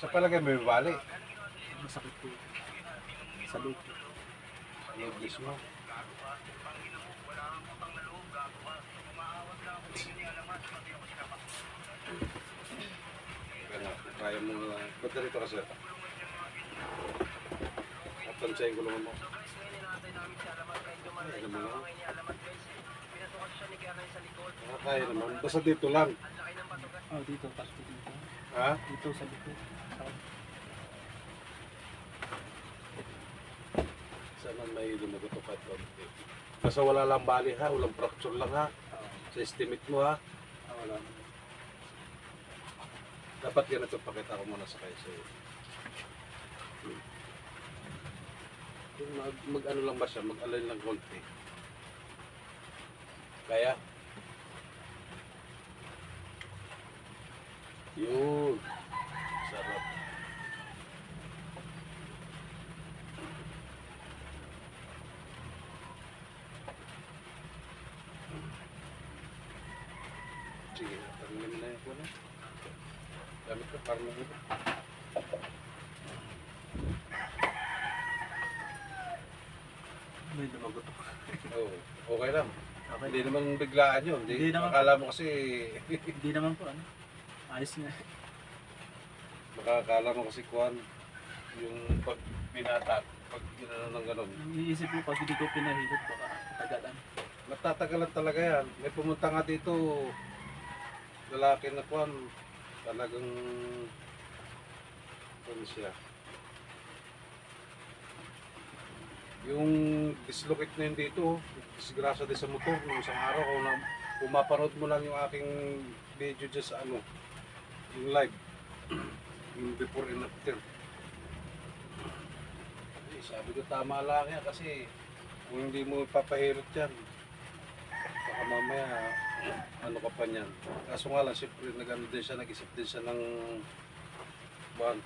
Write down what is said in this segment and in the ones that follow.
Sa palagay may bali. Masakit po. Sa loob. Lord mismo. Kaya mo na. Ba't dito ka sir? At tansayin ko naman mo. Kaya naman ako. Kaya naman. Basta dito lang. Oh, dito. Tapos dito. Ha? Dito sa likod. Sana may lumagot o kahit konti. Basta wala lang bali ha. Walang fracture lang ha. Sa estimate mo ha. Wala. Dapat ganito pakita ko muna sa kayo sa'yo. Yung mag-ano lang ba siya? Mag-align lang konti. Kaya? Yun. Sarap. Sige, tanggalin mo na yung kuna. Gamit ko, parang mo dito. May lumagot ako. Oo, okay lang. Okay. Hindi naman biglaan yun. Hindi naman. Akala mo kasi, Hindi naman po ano. Ayos nga. makakala mo kasi kuhan, yung pag binata, pag ginano ng ganon. Iniisip ko pag hindi ko pinahilot baka tagalan. Matatagalan talaga yan. May pumunta nga dito, lalaki na kuhan, talagang, ano siya, yung dislocate na yun dito, disgrasya din sa motor, yung isang araw, kung mapanood mo lang yung aking video dyan sa ano, yung live, yung before and after. Eh, sabi ko tama lang yan kasi kung hindi mo papahirot yan, baka mamaya ano ka pa niyan. Kaso nga lang, siyempre nag-ano din siya, nag-isip din siya ng buwan,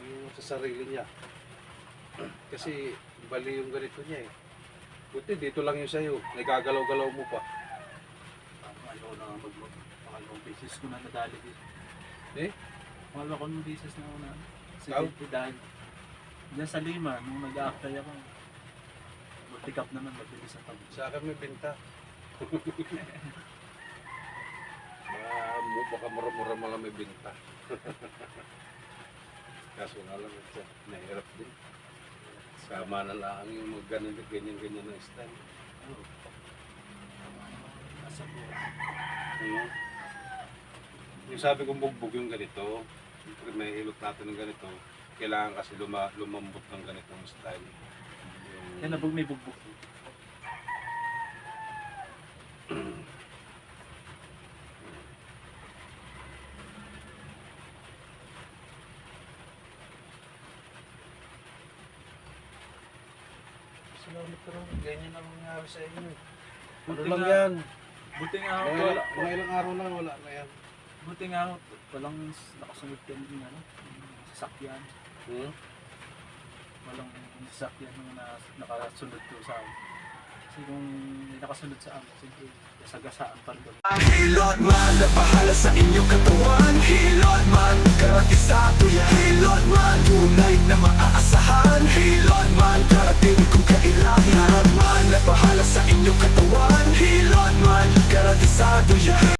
yung sa sarili niya. Kasi bali yung ganito niya eh. Buti dito lang yung sa'yo, nagagalaw-galaw mo pa. Ayaw na pangalawang beses ko na nadali dito. Eh? Pangalawang beses na ako na. Ikaw? Sige, dahil diyan sa Lima, nung nag-a-apply ako, mag-pick up naman, mabilis ang pag- Sa akin may binta. Baka mura-mura mga may binta. Kaso nga lang, nahirap din. Sama na lang yung mga ganyan-ganyan na style. nasa po. Yung sabi kong bugbog yung ganito, siyempre may hilot natin ng ganito, kailangan kasi lumambot ng ganitong style. Yan na, may bugbog. Salamat pero ganyan ang nangyari sa inyo. Ano Buti lang nga- yan? Buti nga ako, Mga ilang araw lang, wala na yan. buti nga ako, walang nakasunod ka yung ano, yung sasakyan. Hmm? Walang sasakyan yung nakasunod ko sa akin. Kasi kung may nakasunod sa akin, siyempre, kasagasaan pa rin. Hilot man, napahala sa inyong katawan. Hilot man, karatisado yan. Hilot man, tunay na maaasahan. Hilot man, karating kung kailangan. Hilot man, napahala sa inyong katawan. Hilot man, karatisado yan.